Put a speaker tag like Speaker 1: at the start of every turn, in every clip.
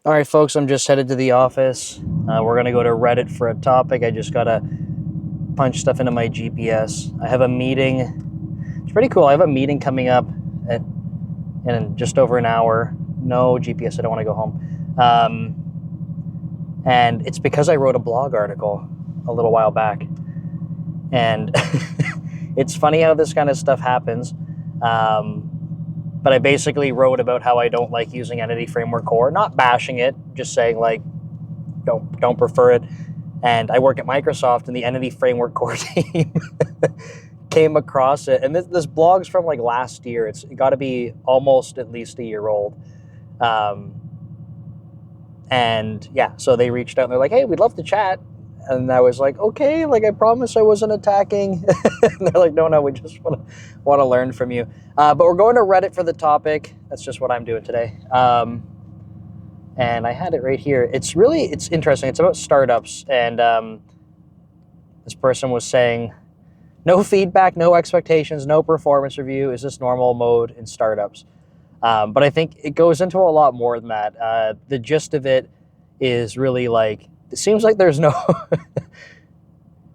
Speaker 1: All right, folks, I'm just headed to the office. We're going to go to Reddit for a topic. I just got to punch stuff into my GPS. I have a meeting. It's pretty cool. I have a meeting coming up in just over an hour. No GPS. I don't want to go home. And it's because I wrote a blog article a little while back. And it's funny how this kind of stuff happens. But I basically wrote about how I don't like using Entity Framework Core, not bashing it, just saying like don't prefer it. And I work at Microsoft, and the Entity Framework Core team came across it. And this blog's from like last year. It's got to be almost at least a year old. And yeah, so they reached out and they're like, "Hey, we'd love to chat." And I was like, "Okay, like I promise I wasn't attacking." And they're like, "No, we just want to learn from you." But we're going to Reddit for the topic. That's just what I'm doing today. And I had it right here. It's interesting. It's about startups. And this person was saying, no feedback, no expectations, no performance review. Is this normal mode in startups? But I think it goes into a lot more than that. The gist of it is really like, it seems like there's no...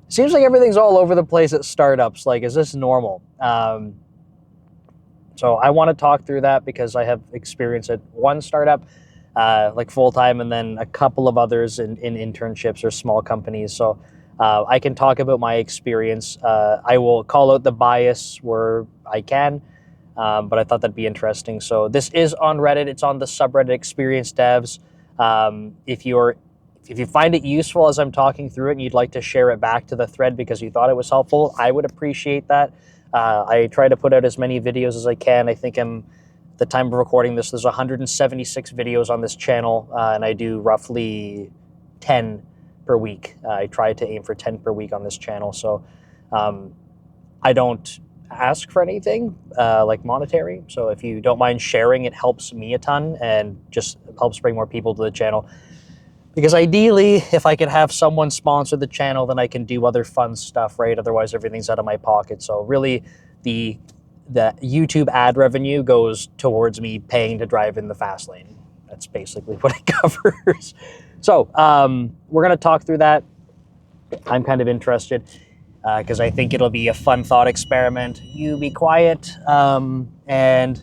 Speaker 1: seems like everything's all over the place at startups. Like, is this normal? So I want to talk through that because I have experience at one startup, like full-time, and then a couple of others in internships or small companies. So I can talk about my experience. I will call out the bias where I can, but I thought that'd be interesting. So this is on Reddit. It's on the subreddit Experience Devs. If you find it useful as I'm talking through it and you'd like to share it back to the thread because you thought it was helpful, I would appreciate that. I try to put out as many videos as I can. I think at the time of recording this, there's 176 videos on this channel, and I do roughly 10 per week. I try to aim for 10 per week on this channel. So I don't ask for anything like monetary. So if you don't mind sharing, it helps me a ton and just helps bring more people to the channel. Because ideally, if I could have someone sponsor the channel, then I can do other fun stuff, right? Otherwise, everything's out of my pocket. So really, the YouTube ad revenue goes towards me paying to drive in the fast lane. That's basically what it covers. So we're going to talk through that. I'm kind of interested because I think it'll be a fun thought experiment. You be quiet. And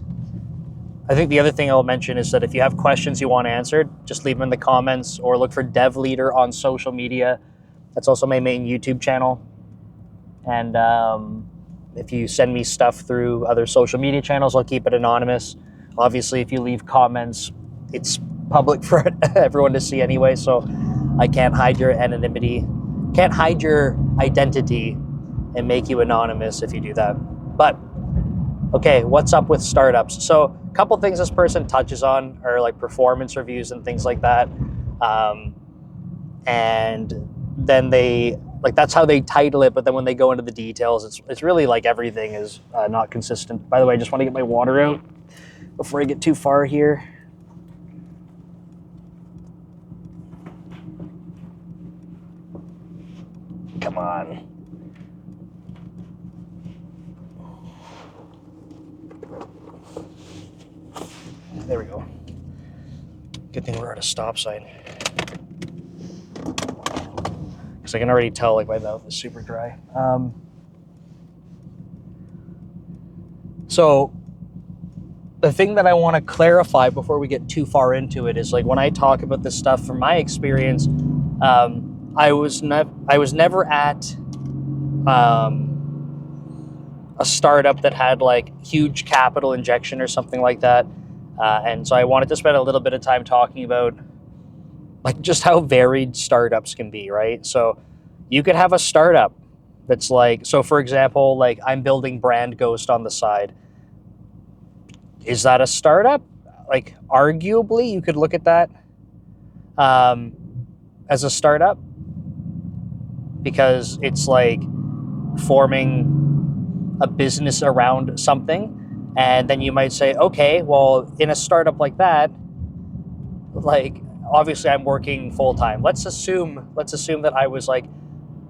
Speaker 1: I think the other thing I'll mention is that if you have questions you want answered, just leave them in the comments or look for Dev Leader on social media. That's also my main YouTube channel. And if you send me stuff through other social media channels, I'll keep it anonymous. Obviously, if you leave comments, it's public for everyone to see anyway, so I can't hide your anonymity, can't hide your identity and make you anonymous if you do that. But okay, what's up with startups? So a couple things this person touches on are like performance reviews and things like that. And then they, like, that's how they title it, but then when they go into the details, it's really like everything is not consistent. By the way, I just want to get my water out before I get too far here. Come on. There we go. Good thing we're at a stop sign. Because I can already tell, like, my mouth is super dry. So the thing that I want to clarify before we get too far into it is, like, when I talk about this stuff from my experience, I was never at a startup that had like huge capital injection or something like that. And so I wanted to spend a little bit of time talking about like just how varied startups can be, right? So you could have a startup that's like, so for example, like I'm building Brand Ghost on the side. Is that a startup? Like arguably you could look at that as a startup because it's like forming a business around something. And then you might say, okay, well, in a startup like that, like, obviously I'm working full-time. Let's assume that I was like,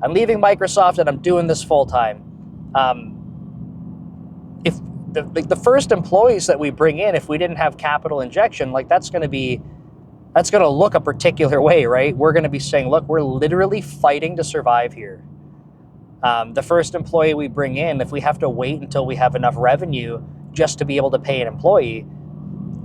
Speaker 1: I'm leaving Microsoft and I'm doing this full-time. If the first employees that we bring in, if we didn't have capital injection, like that's going to be that's going to look a particular way, right? We're going to be saying, look, we're literally fighting to survive here. The first employee we bring in, if we have to wait until we have enough revenue just to be able to pay an employee,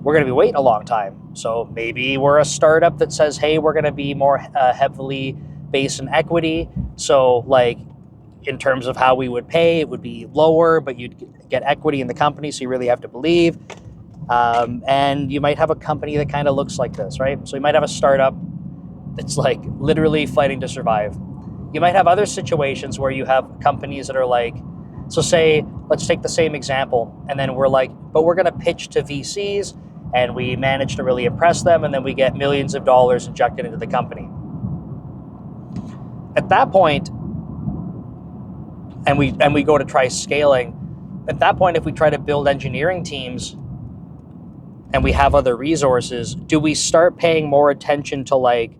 Speaker 1: we're going to be waiting a long time. So maybe we're a startup that says, hey, we're going to be more heavily based in equity. So like in terms of how we would pay, it would be lower, but you'd get equity in the company. So you really have to believe. And you might have a company that kind of looks like this, right? So you might have a startup that's like literally fighting to survive. You might have other situations where you have companies that are like, so say, let's take the same example, and then we're like, but we're going to pitch to VCs, and we manage to really impress them, and then we get millions of dollars injected into the company. At that point, and we go to try scaling, at that point, if we try to build engineering teams and we have other resources, do we start paying more attention to like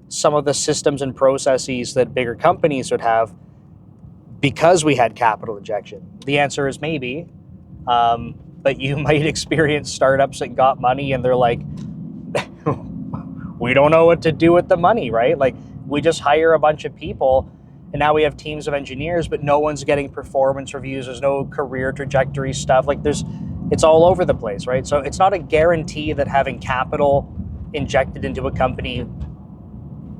Speaker 1: some of the systems and processes that bigger companies would have because we had capital injection? The answer is maybe. But you might experience startups that got money and they're like, we don't know what to do with the money, right? Like we just hire a bunch of people and now we have teams of engineers, but no one's getting performance reviews. There's no career trajectory stuff. Like it's all over the place, right? So it's not a guarantee that having capital injected into a company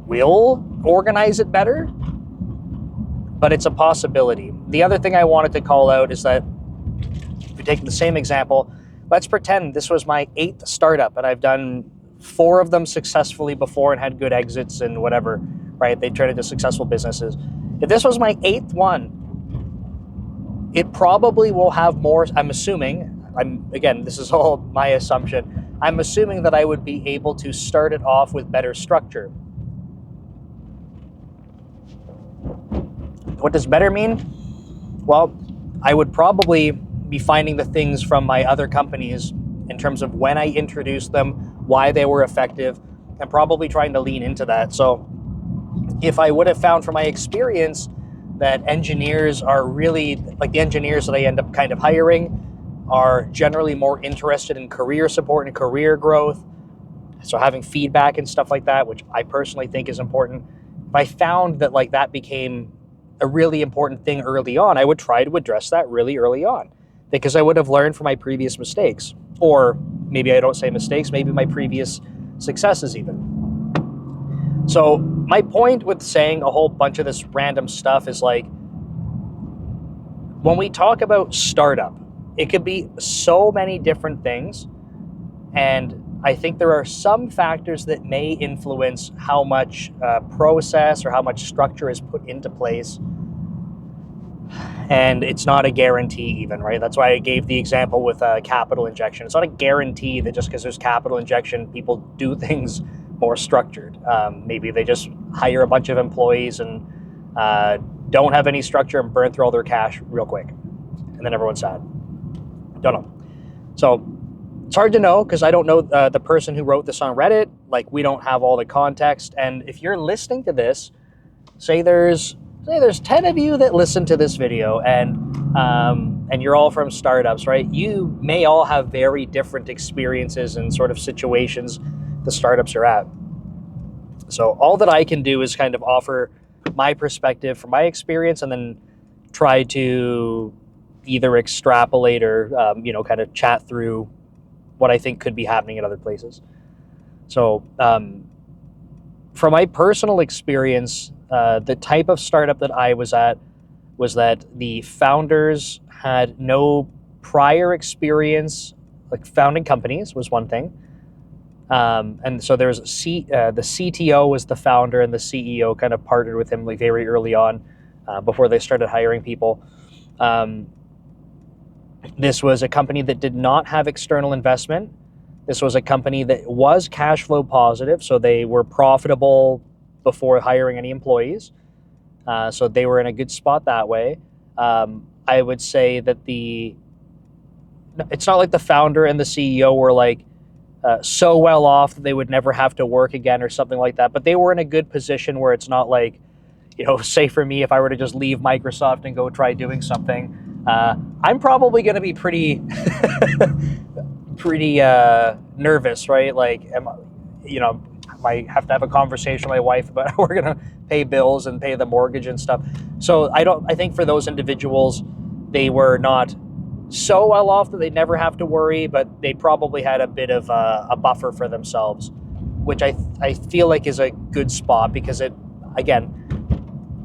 Speaker 1: will organize it better, but it's a possibility. The other thing I wanted to call out is that if we take the same example, let's pretend this was my 8th startup and I've done 4 of them successfully before and had good exits and whatever, right? They turned into successful businesses. If this was my 8th one, it probably will have more, I'm assuming, again, this is all my assumption, I'm assuming that I would be able to start it off with better structure. What does better mean? Well, I would probably be finding the things from my other companies in terms of when I introduced them, why they were effective, and probably trying to lean into that. So if I would have found from my experience that engineers are really, like the engineers that I end up kind of hiring are generally more interested in career support and career growth, so having feedback and stuff like that, which I personally think is important, if I found that like that became a really important thing early on, I would try to address that really early on because I would have learned from my previous mistakes. Or maybe I don't say mistakes, maybe my previous successes even. So my point with saying a whole bunch of this random stuff is like, when we talk about startup, it could be so many different things. And I think there are some factors that may influence how much process or how much structure is put into place. And it's not a guarantee even, right? That's why I gave the example with capital injection. It's not a guarantee that just because there's capital injection, people do things more structured. Maybe they just hire a bunch of employees and don't have any structure and burn through all their cash real quick. And then everyone's sad. Don't know. So it's hard to know because I don't know the person who wrote this on Reddit. Like, we don't have all the context. And if you're listening to this, say there's 10 of you that listen to this video and you're all from startups, right? You may all have very different experiences and sort of situations the startups are at. So all that I can do is kind of offer my perspective from my experience and then try to either extrapolate or, kind of chat through what I think could be happening at other places. So from my personal experience, the type of startup that I was at was that the founders had no prior experience, like founding companies was one thing. And so there's the CTO was the founder and the CEO kind of partnered with him like very early on before they started hiring people. This was a company that did not have external investment. This was a company that was cash flow positive, so they were profitable before hiring any employees. So they were in a good spot that way. I would say that it's not like the founder and the CEO were like so well off that they would never have to work again or something like that, but they were in a good position where it's not like, say for me, if I were to just leave Microsoft and go try doing something, I'm probably going to be pretty nervous, right? Like, I have to have a conversation with my wife about how we're gonna pay bills and pay the mortgage and stuff. So I think for those individuals, they were not so well off that they never have to worry, but they probably had a bit of a buffer for themselves, which I feel like is a good spot, because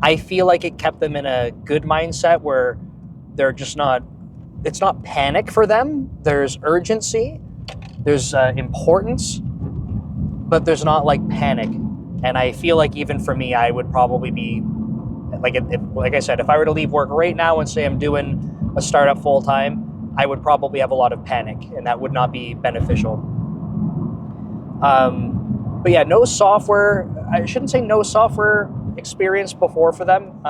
Speaker 1: I feel like it kept them in a good mindset where they're just not, it's not panic for them. There's urgency, there's importance, but there's not like panic. And I feel like even for me, I would probably be like I said, if I were to leave work right now and say I'm doing a startup full time, I would probably have a lot of panic, and that would not be beneficial. But yeah, no software. I shouldn't say no software experience before for them,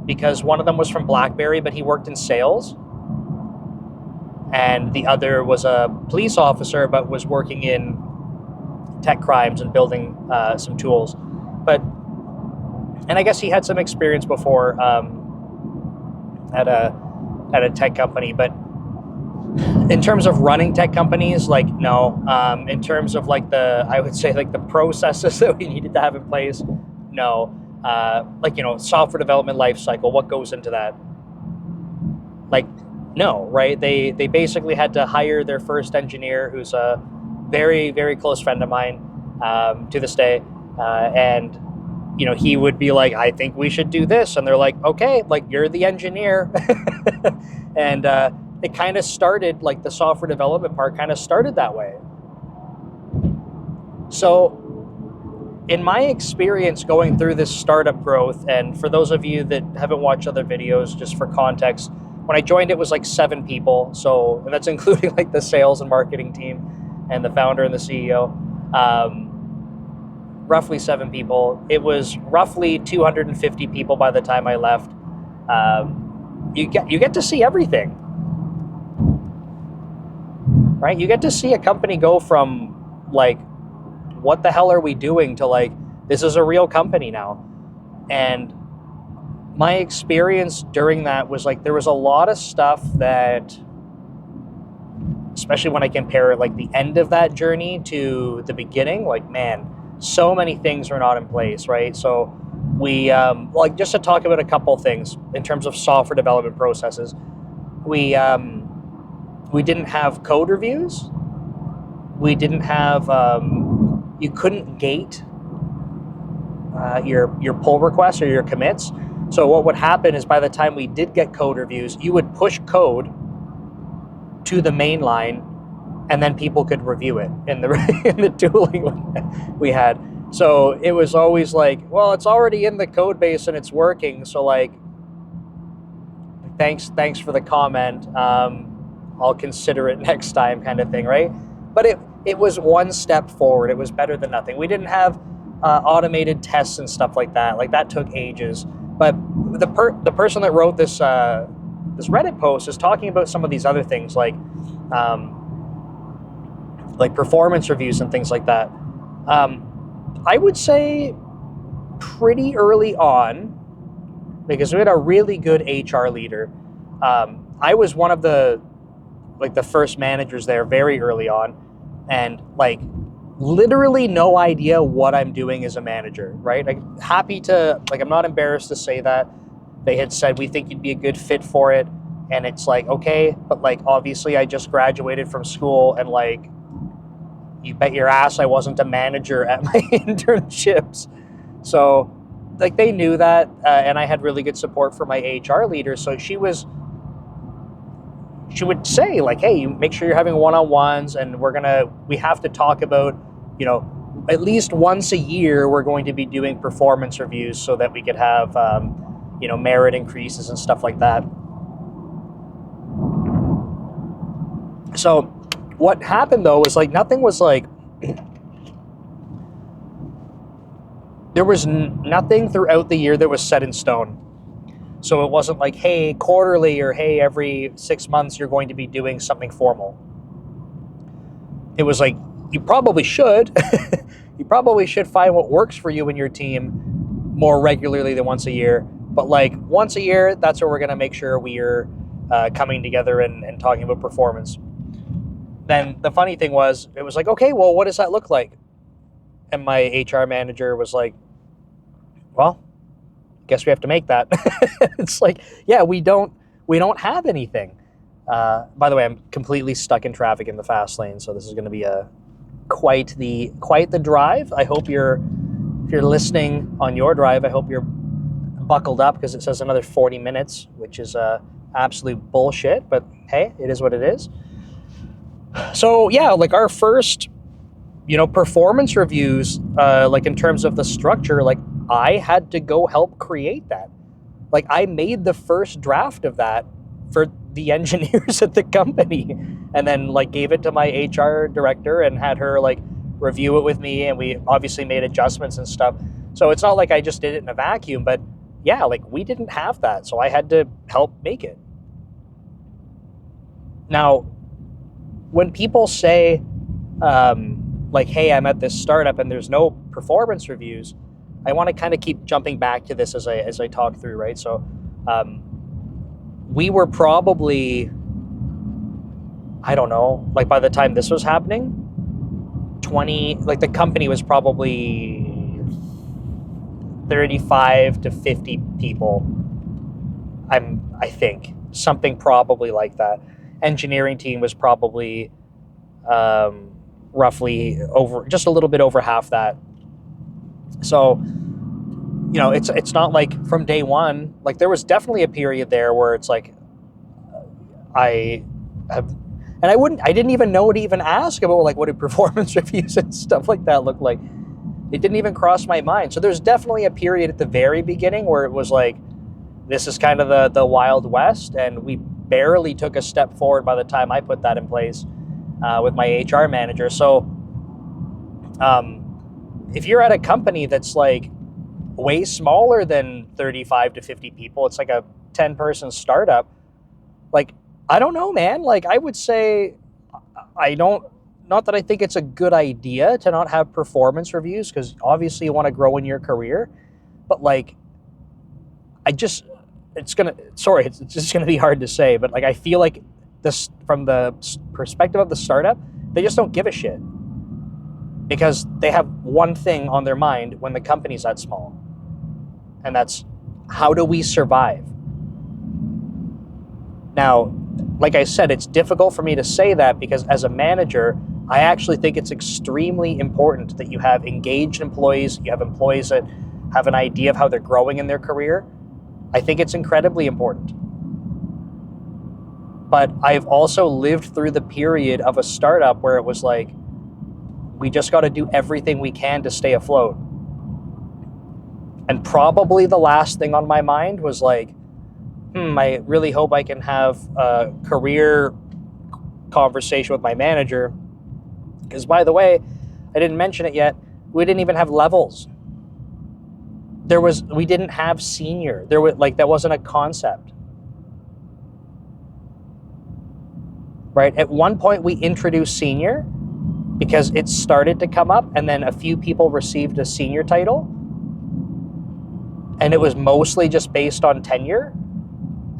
Speaker 1: because one of them was from BlackBerry, but he worked in sales, and the other was a police officer, but was working in tech crimes and building some tools. And I guess he had some experience before at a tech company, but in terms of running tech companies, like, no. In terms of like I would say like the processes that we needed to have in place, no. Software development life cycle, what goes into that? Like, no, right? They basically had to hire their first engineer, who's a very, very close friend of mine to this day, and he would be like, I think we should do this, and they're like, okay, like, you're the engineer. And it kind of started, like, the software development part kind of started that way. So in my experience going through this startup growth, and for those of you that haven't watched other videos, just for context, when I joined, it was like 7 people. So, and that's including like the sales and marketing team and the founder and the CEO. Roughly 7 people. It was roughly 250 people by the time I left. You get to see everything, right? You get to see a company go from like, what the hell are we doing, to like, this is a real company now. And my experience during that was like, there was a lot of stuff that, especially when I compare like the end of that journey to the beginning, like, man, so many things were not in place, right? So we, like, just to talk about a couple things in terms of software development processes, we didn't have code reviews. We didn't have, you couldn't gate your pull requests or your commits. So what would happen is, by the time we did get code reviews, you would push code to the main line, and then people could review it in the tooling we had. So it was always like, well, it's already in the code base and it's working. So like, thanks for the comment. I'll consider it next time, kind of thing, right? But it was one step forward. It was better than nothing. We didn't have automated tests and stuff like that. Like, that took ages. But the person that wrote this Reddit post is talking about some of these other things, like performance reviews and things like that. I would say pretty early on, because we had a really good HR leader. I was one of the first managers there very early on, and like, literally no idea what I'm doing as a manager, right? I'm not embarrassed to say that. They had said, we think you'd be a good fit for it. And it's like, okay, but like, obviously I just graduated from school, and like, you bet your ass I wasn't a manager at my internships. So like, they knew that, and I had really good support from my HR leader. So she would say like, hey, you make sure you're having one-on-ones, and we have to talk about, at least once a year, we're going to be doing performance reviews so that we could have, merit increases and stuff like that. So what happened though was like, nothing was like, there was nothing throughout the year that was set in stone. So it wasn't like, hey, quarterly, or hey, every 6 months you're going to be doing something formal. It was like, you probably should. You probably should find what works for you and your team more regularly than once a year. But like, once a year, that's where we're going to make sure we are coming together and talking about performance. then the funny thing was, it was like, okay, well, what does that look like? And my HR manager was like, well, guess we have to make that. It's like, yeah, we don't have anything. By the way, I'm completely stuck in traffic in the fast lane, so this is going to be quite the drive. I hope if you're listening on your drive, I hope you're buckled up, because it says another 40 minutes, which is absolute bullshit. But hey, it is what it is. So yeah, like our first, performance reviews, like in terms of the structure, like I had to go help create that. Like I made the first draft of that for the engineers at the company, and then like gave it to my HR director and had her like review it with me, and we obviously made adjustments and stuff. So it's not like I just did it in a vacuum, but yeah, like we didn't have that, so I had to help make it. Now, when people say, like, hey, I'm at this startup and there's no performance reviews, I want to kind of keep jumping back to this as I talk through, right? So we were probably, I don't know, like by the time this was happening, the company was probably 35 to 50 people. I think something probably like that. Engineering team was probably roughly over, just a little bit over half that. So, it's not like from day one. Like there was definitely a period there where it's like I didn't even know to even ask about like what did performance reviews and stuff like that look like. It didn't even cross my mind. So there's definitely a period at the very beginning where it was like, this is kind of the Wild West, and we barely took a step forward by the time I put that in place with my HR manager. So if you're at a company that's like way smaller than 35 to 50 people, it's like a 10-person startup, like, I don't know, man. Like, I would say not that I think it's a good idea to not have performance reviews, because obviously you want to grow in your career, but like, it's just going to be hard to say, but like, I feel like this, from the perspective of the startup, they just don't give a shit, because they have one thing on their mind when the company's that small, and that's, how do we survive? Now, like I said, it's difficult for me to say that, because as a manager, I actually think it's extremely important that you have engaged employees, you have employees that have an idea of how they're growing in their career. I think it's incredibly important. But I've also lived through the period of a startup where it was like, we just got to do everything we can to stay afloat. And probably the last thing on my mind was like, I really hope I can have a career conversation with my manager. Because, by the way, I didn't mention it yet, we didn't even have levels. We didn't have senior. That wasn't a concept. Right? At one point, we introduced senior because it started to come up, and then a few people received a senior title. And it was mostly just based on tenure.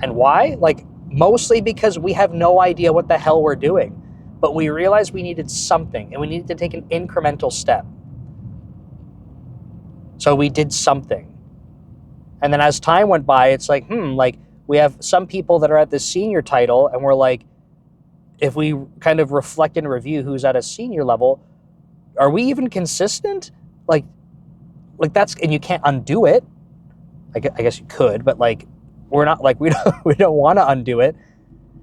Speaker 1: And why? Like, mostly because we have no idea what the hell we're doing. But we realized we needed something, and we needed to take an incremental step. So we did something. And then as time went by, it's like, like, we have some people that are at the senior title, and we're like, if we kind of reflect and review who's at a senior level, are we even consistent? Like that's, and you can't undo it. I guess you could, but like, we're not, like, we don't want to undo it.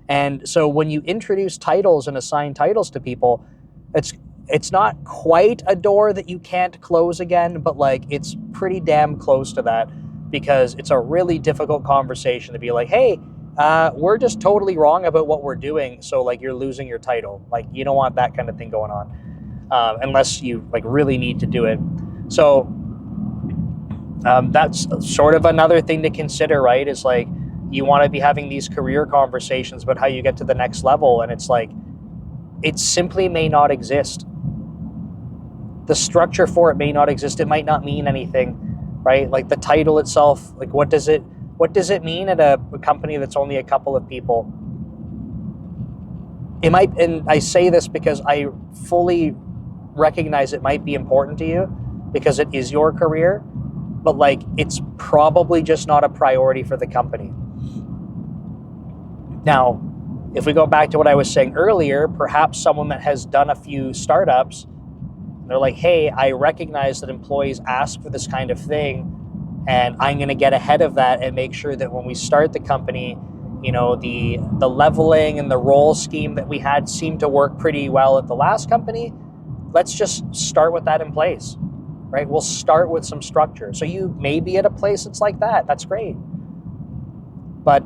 Speaker 1: And so when you introduce titles and assign titles to people, it's not quite a door that you can't close again, but like, it's pretty damn close to that, because it's a really difficult conversation to be like, hey, we're just totally wrong about what we're doing, so like, you're losing your title. Like, you don't want that kind of thing going on, unless you like really need to do it. So that's sort of another thing to consider, right? Is like, you want to be having these career conversations about how you get to the next level, and it's like, it simply may not exist. The structure for it may not exist. It might not mean anything, right? Like, the title itself, like, what does it mean at a company that's only a couple of people? it might, and I say this because I fully recognize it might be important to you because it is your career, but like it's probably just not a priority for the company. Now, if we go back to what I was saying earlier, perhaps someone that has done a few startups, they're like, hey, I recognize that employees ask for this kind of thing, and I'm going to get ahead of that and make sure that when we start the company, you know, the leveling and the role scheme that we had seemed to work pretty well at the last company. Let's just start with that in place, right? We'll start with some structure. So you may be at a place that's like that. That's great. But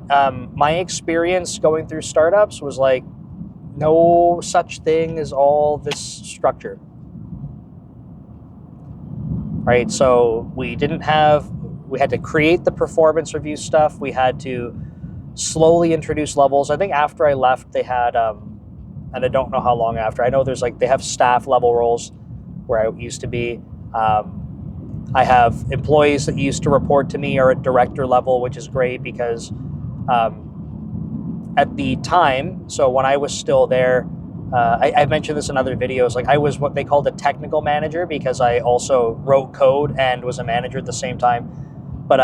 Speaker 1: my experience going through startups was like, no such thing as all this structure. Right? So we had to create the performance review stuff. We had to slowly introduce levels. I think after I left, they had, and I don't know how long after, I know there's like, they have staff level roles where I used to be. I have employees that used to report to me are at director level, which is great because at the time, so when I was still there, I mentioned this in other videos, like I was what they called a technical manager because I also wrote code and was a manager at the same time. But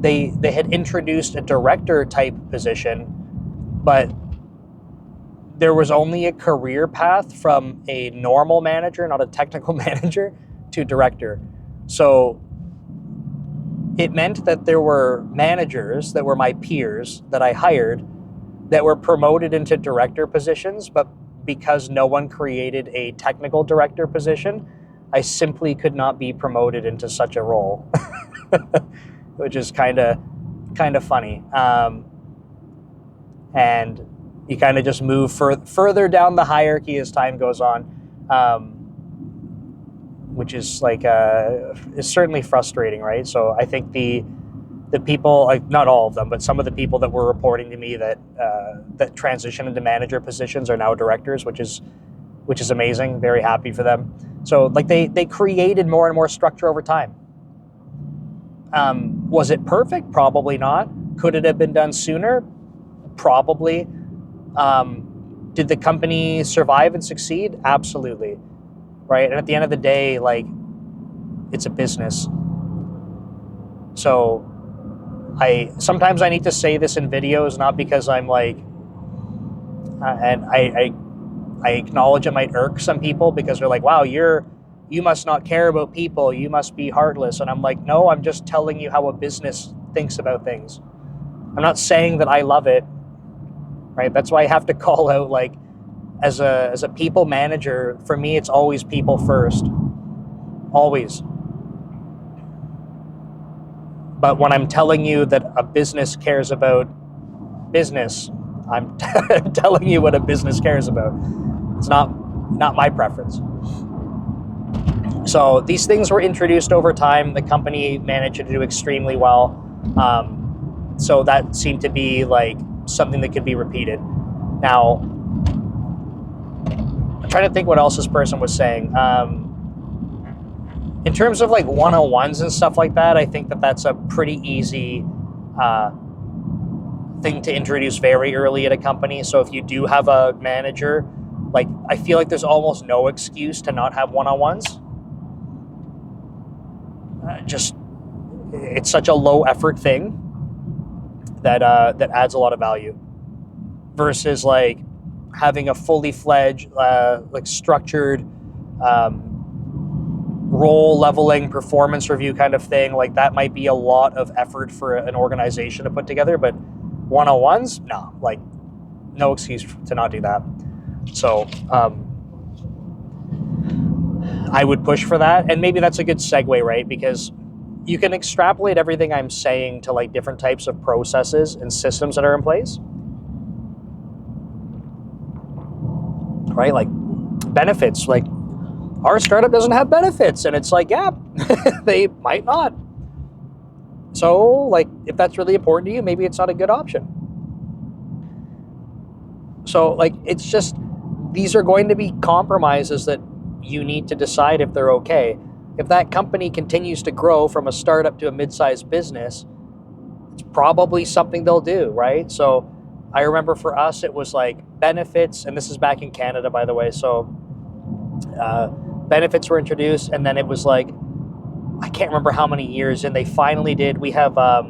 Speaker 1: they had introduced a director type position, but there was only a career path from a normal manager, not a technical manager, to director. So it meant that there were managers that were my peers that I hired that were promoted into director positions, but because no one created a technical director position, I simply could not be promoted into such a role, which is kind of funny. And you kind of just move further down the hierarchy as time goes on, which is like is certainly frustrating, right? So I think the people, like not all of them, but some of the people that were reporting to me that transitioned into manager positions are now directors, which is amazing. Very happy for them. So like they created more and more structure over time. Was it perfect? Probably not. Could it have been done sooner? Probably. Did the company survive and succeed? Absolutely. Right? And at the end of the day, like, it's a business. So sometimes I need to say this in videos, not because I'm like, and I acknowledge it might irk some people because they're like, wow, you must not care about people, you must be heartless. And I'm like, no, I'm just telling you how a business thinks about things. I'm not saying that I love it, right? That's why I have to call out, like, as a people manager, for me, it's always people first. Always. But when I'm telling you that a business cares about business, I'm telling you what a business cares about. It's not my preference. So these things were introduced over time. The company managed to do extremely well. So that seemed to be like something that could be repeated. Now, I'm trying to think what else this person was saying. In terms of like one-on-ones and stuff like that, I think that that's a pretty easy thing to introduce very early at a company. So if you do have a manager, like, I feel like there's almost no excuse to not have one-on-ones. It's such a low effort thing that adds a lot of value versus like having a fully fledged, like structured role leveling performance review kind of thing. Like that might be a lot of effort for an organization to put together, but one-on-ones, no, like no excuse to not do that. So I would push for that. And maybe that's a good segue, right? Because you can extrapolate everything I'm saying to like different types of processes and systems that are in place, right? Like benefits, like our startup doesn't have benefits, and it's like, yeah, they might not. So like, if that's really important to you, maybe it's not a good option. So like, it's just, these are going to be compromises that you need to decide if they're okay. If that company continues to grow from a startup to a mid-sized business, it's probably something they'll do, right? So I remember for us, it was like benefits, and this is back in Canada, by the way. So benefits were introduced, and then it was like, I can't remember how many years, and they finally did. We have, God,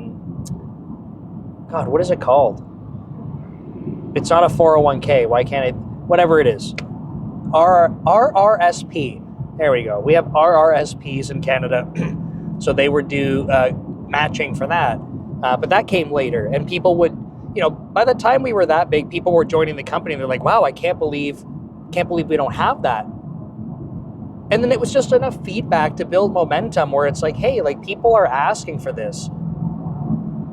Speaker 1: what is it called? It's not a 401k. Why can't it? Whatever it is. RRSP. There we go. We have RRSPs in Canada. So they were due matching for that. But that came later. And people would, by the time we were that big, people were joining the company. And they're like, wow, I can't believe we don't have that. And then it was just enough feedback to build momentum where it's like, hey, like people are asking for this.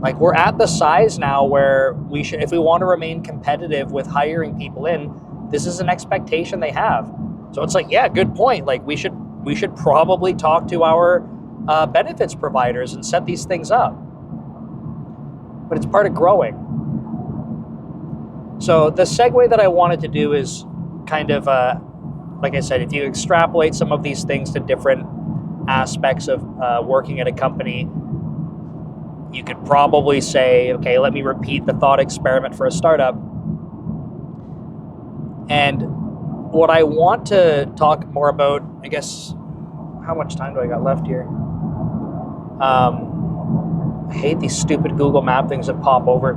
Speaker 1: Like we're at the size now where we should, if we want to remain competitive with hiring people in, this is an expectation they have. So it's like, yeah, good point. Like we should probably talk to our benefits providers and set these things up. But it's part of growing. So the segue that I wanted to do is kind of, like I said, if you extrapolate some of these things to different aspects of working at a company, you could probably say, okay, let me repeat the thought experiment for a startup. And what I want to talk more about, I guess, how much time do I got left here? I hate these stupid Google Map things that pop over.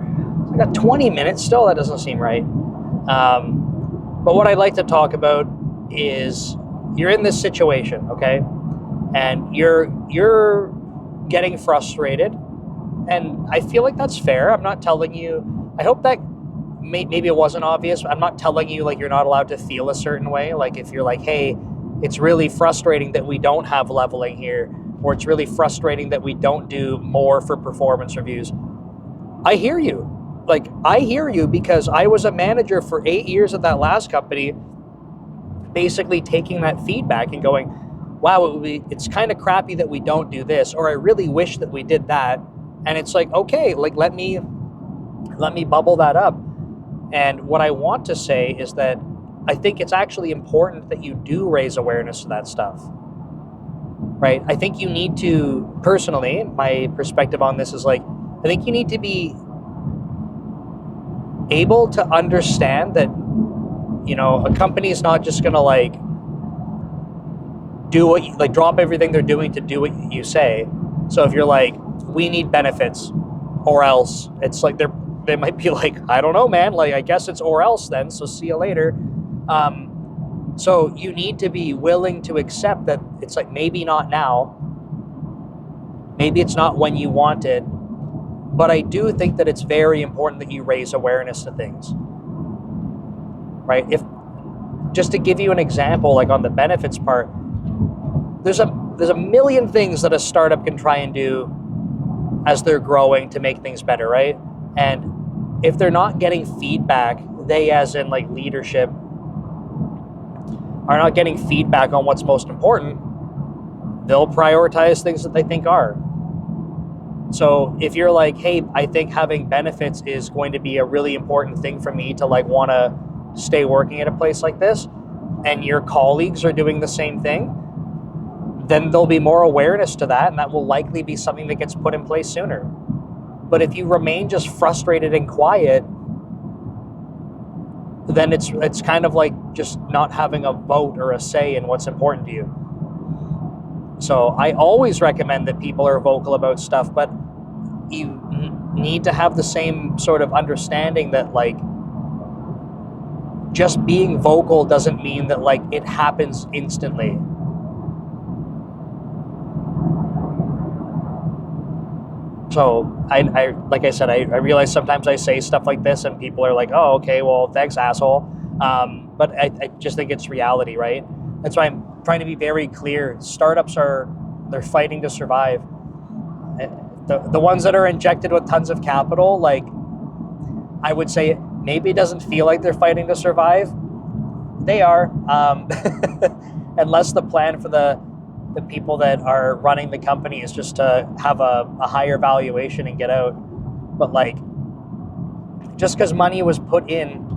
Speaker 1: I got 20 minutes still. That doesn't seem right. But what I'd like to talk about is you're in this situation, okay? And you're getting frustrated. And I feel like that's fair. I'm not telling you, I hope that maybe it wasn't obvious. I'm not telling you like you're not allowed to feel a certain way. Like if you're like, hey, it's really frustrating that we don't have leveling here, or it's really frustrating that we don't do more for performance reviews. I hear you. Like I hear you because I was a manager for 8 years at that last company, basically taking that feedback and going, wow, it's kind of crappy that we don't do this, or I really wish that we did that. And it's like, okay, like let me bubble that up. And what I want to say is that I think it's actually important that you do raise awareness to that stuff, right? I think you need to, personally, my perspective on this is like, I think you need to be able to understand that, a company is not just going to like do what, like drop everything they're doing to do what you say. So if you're like, we need benefits or else, it's like they might be like, I don't know, man, like I guess it's or else then, so see you later. So you need to be willing to accept that it's like maybe not now, maybe it's not when you want it, but I do think that it's very important that you raise awareness to things, right? If just to give you an example, like on the benefits part, there's a million things that a startup can try and do as they're growing to make things better, right? And if they're not getting feedback, they as in like leadership are not getting feedback on what's most important, they'll prioritize things that they think are. So if you're like, hey, I think having benefits is going to be a really important thing for me to like want to stay working at a place like this, and your colleagues are doing the same thing, then there'll be more awareness to that, and that will likely be something that gets put in place sooner. But if you remain just frustrated and quiet, then it's kind of like just not having a vote or a say in what's important to you. So I always recommend that people are vocal about stuff, but you need to have the same sort of understanding that like just being vocal doesn't mean that like it happens instantly. So I like I said, I realize sometimes I say stuff like this and people are like, oh, okay, well, thanks, asshole. But I just think it's reality, right? That's why I'm trying to be very clear. Startups they're fighting to survive. The ones that are injected with tons of capital, like I would say maybe it doesn't feel like they're fighting to survive. They are. Unless the plan for the people that are running the company is just to have a higher valuation and get out. But like, just because money was put in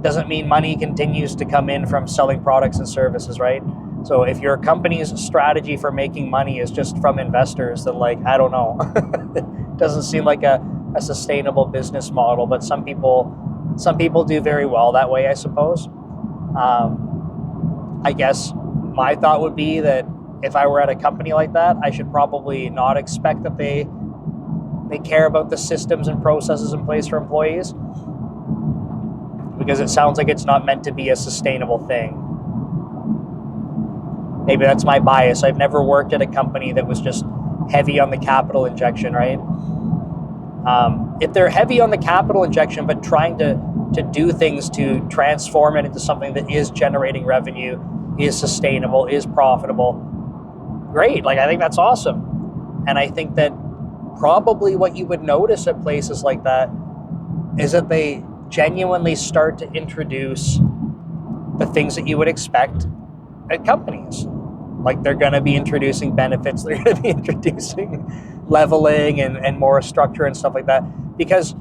Speaker 1: doesn't mean money continues to come in from selling products and services, right? So if your company's strategy for making money is just from investors, then like, I don't know. It doesn't seem like a a sustainable business model, but some people do very well that way, I suppose. I guess my thought would be that if I were at a company like that, I should probably not expect that they care about the systems and processes in place for employees, because it sounds like it's not meant to be a sustainable thing. Maybe that's my bias. I've never worked at a company that was just heavy on the capital injection, right? If they're heavy on the capital injection, but trying to do things to transform it into something that is generating revenue, is sustainable, is profitable, great. Like, I think that's awesome. And I think that probably what you would notice at places like that is that they genuinely start to introduce the things that you would expect at companies. Like, they're going to be introducing benefits, they're going to be introducing leveling and more structure and stuff like that, because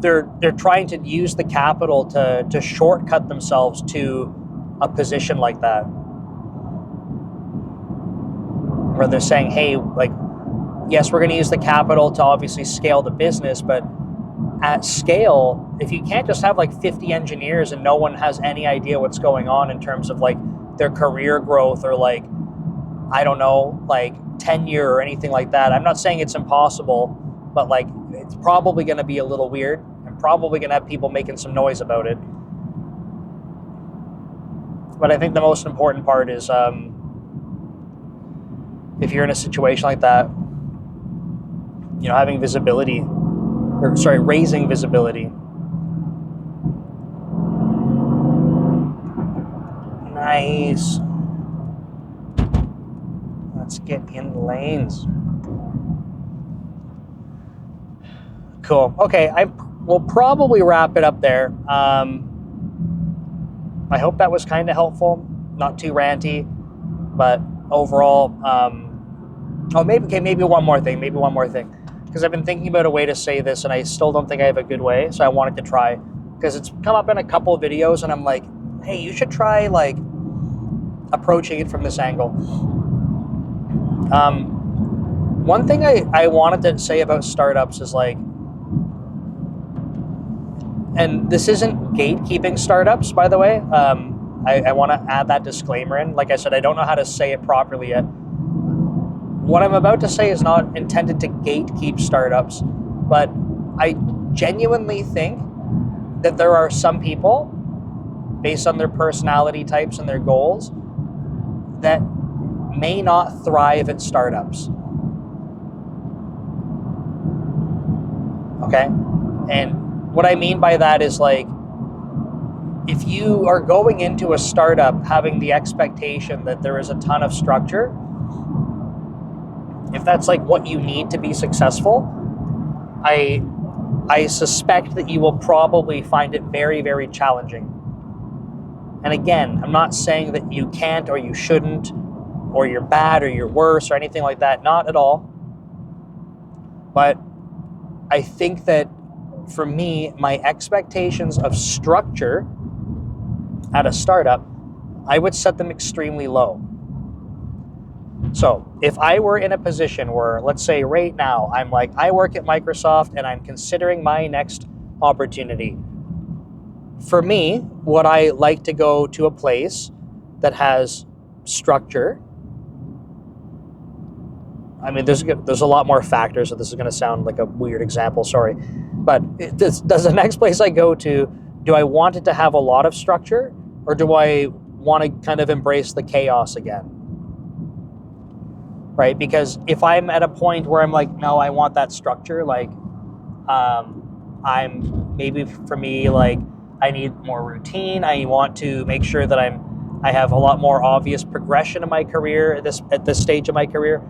Speaker 1: they're trying to use the capital to shortcut themselves to a position like that, where they're saying, hey, like, yes, we're going to use the capital to obviously scale the business, but at scale, if you can't just have like 50 engineers and no one has any idea what's going on in terms of like their career growth or like, I don't know, like tenure or anything like that. I'm not saying it's impossible, but like, it's probably going to be a little weird and probably going to have people making some noise about it. But I think the most important part is, if you're in a situation like that, you know, having visibility, raising visibility. Nice. Let's get in the lanes. Cool. Okay, we'll probably wrap it up there. I hope that was kind of helpful, not too ranty, but overall, maybe one more thing, because I've been thinking about a way to say this, and I still don't think I have a good way, so I wanted to try, because it's come up in a couple of videos, and I'm like, hey, you should try, like, approaching it from this angle. One thing I wanted to say about startups is, like, and this isn't gatekeeping startups, by the way. I want to add that disclaimer in. Like I said, I don't know how to say it properly yet. What I'm about to say is not intended to gatekeep startups, but I genuinely think that there are some people, based on their personality types and their goals, that may not thrive at startups. Okay? And what I mean by that is, like, if you are going into a startup having the expectation that there is a ton of structure, if that's like what you need to be successful, I suspect that you will probably find it very, very challenging. And again, I'm not saying that you can't or you shouldn't, or you're bad or you're worse or anything like that. Not at all. But I think that for me, my expectations of structure at a startup, I would set them extremely low. So if I were in a position where, let's say right now, I'm like, I work at Microsoft and I'm considering my next opportunity. For me, would I like to go to a place that has structure? I mean, there's a lot more factors, so this is going to sound like a weird example, sorry. But does the next place I go to, do I want it to have a lot of structure, or do I want to kind of embrace the chaos again? Right? Because if I'm at a point where I'm like, no, I want that structure, like, for me, like, I need more routine. I want to make sure that I have a lot more obvious progression in my career at this stage of my career.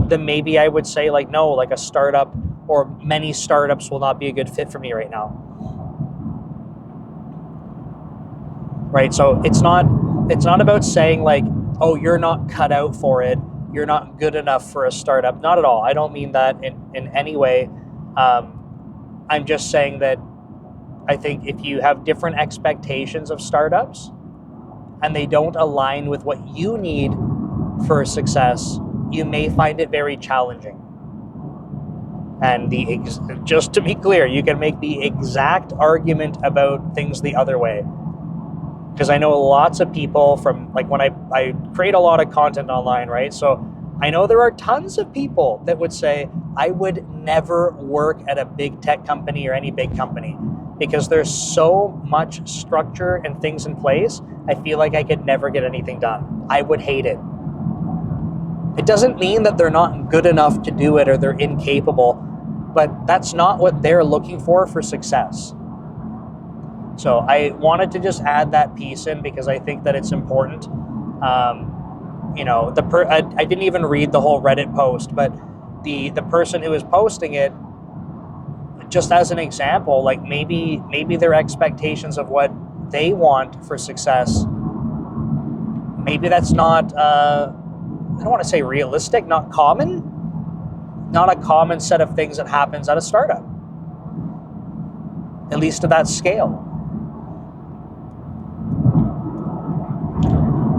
Speaker 1: Then maybe I would say, like, no, like a startup or many startups will not be a good fit for me right now. Right? So it's not about saying, like, oh, you're not cut out for it. You're not good enough for a startup. Not at all. I don't mean that in any way. I'm just saying that I think if you have different expectations of startups and they don't align with what you need for success, you may find it very challenging. And just to be clear, you can make the exact argument about things the other way. Because I know lots of people from, like, when I create a lot of content online, right? So I know there are tons of people that would say, I would never work at a big tech company or any big company because there's so much structure and things in place. I feel like I could never get anything done. I would hate it. It doesn't mean that they're not good enough to do it or they're incapable, but that's not what they're looking for success. So I wanted to just add that piece in because I think that it's important. I didn't even read the whole Reddit post, but the person who was posting it, just as an example, like maybe their expectations of what they want for success, maybe that's not, I don't want to say realistic, not a common set of things that happens at a startup, at least to that scale.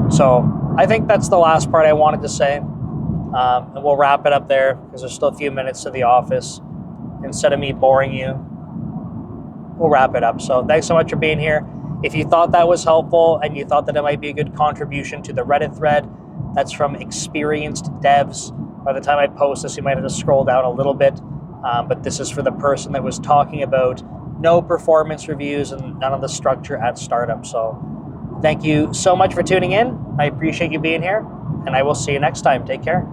Speaker 1: So I think that's the last part I wanted to say. And we'll wrap it up there because there's still a few minutes to the office. Instead of me boring you, we'll wrap it up. So thanks so much for being here. If you thought that was helpful and you thought that it might be a good contribution to the Reddit thread, that's from Experienced Devs. By the time I post this, you might have to scroll down a little bit. But this is for the person that was talking about no performance reviews and none of the structure at startup. So thank you so much for tuning in. I appreciate you being here, and I will see you next time. Take care.